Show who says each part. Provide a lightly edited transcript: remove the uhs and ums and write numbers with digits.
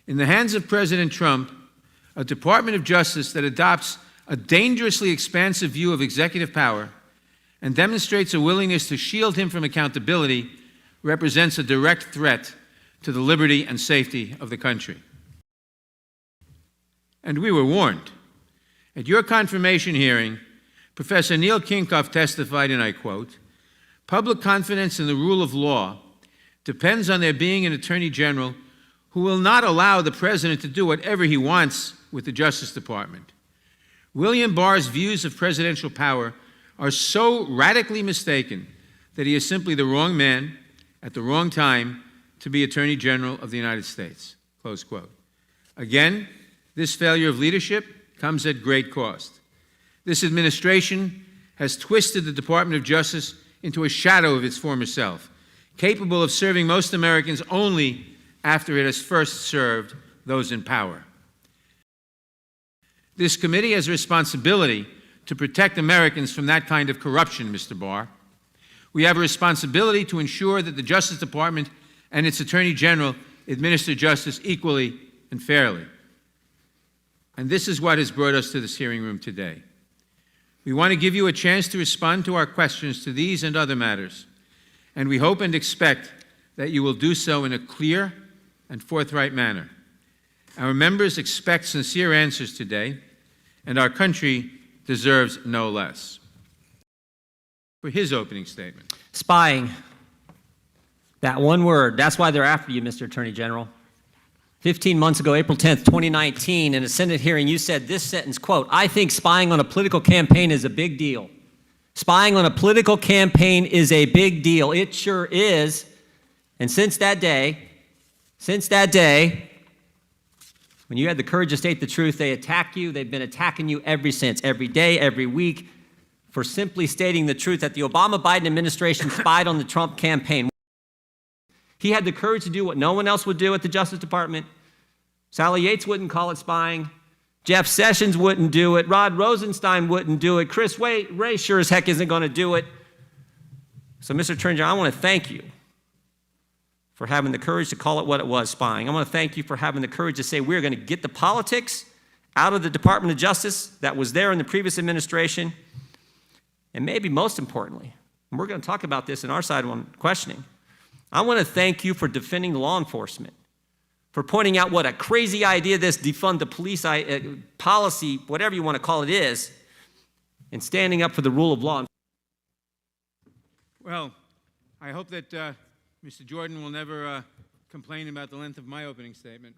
Speaker 1: In the hands of President Trump, a Department of Justice that adopts a dangerously expansive view of executive power and demonstrates a willingness to shield him from accountability represents a direct threat to the liberty and safety of the country. And we were warned. At your confirmation hearing, Professor Neil Kinkoff testified, and I quote, "Public confidence in the rule of law depends on there being an Attorney General who will not allow the President to do whatever he wants with the Justice Department. William Barr's views of presidential power are so radically mistaken that he is simply the wrong man at the wrong time to be Attorney General of the United States." Close quote. Again, this failure of leadership comes at great cost. This administration has twisted the Department of Justice into a shadow of its former self, capable of serving most Americans only after it has first served those in power. This committee has a responsibility to protect Americans from that kind of corruption, Mr. Barr. We have a responsibility to ensure that the Justice Department and its Attorney General administer justice equally and fairly. And this is what has brought us to this hearing room today. We want to give you a chance to respond to our questions to these and other matters, and we hope and expect that you will do so in a clear and forthright manner. Our members expect sincere answers today, and our country deserves no less. For his opening statement.
Speaker 2: Spying. That one word, that's why they're after you, Mr. Attorney General. 15 months ago, April 10th, 2019, in a Senate hearing, you said this sentence, quote, "I think spying on a political campaign is a big deal." Spying on a political campaign is a big deal. It sure is. And since that day, when you had the courage to state the truth, they attack you. They've been attacking you ever since, every day, every week, for simply stating the truth that the Obama-Biden administration spied on the Trump campaign. He had the courage to do what no one else would do at the Justice Department. Sally Yates wouldn't call it spying. Jeff Sessions wouldn't do it. Rod Rosenstein wouldn't do it. Chris Wray sure as heck isn't going to do it. So, Mr. Attorney General, I want to thank you for having the courage to call it what it was, spying. I want to thank you for having the courage to say we're going to get the politics out of the Department of Justice that was there in the previous administration. And maybe most importantly, and we're going to talk about this in our side on questioning, I want to thank you for defending law enforcement, for pointing out what a crazy idea this defund the police policy, whatever you want to call it, is, and standing up for the rule of law.
Speaker 1: Well, I hope that Mr. Jordan will never complain about the length of my opening statement.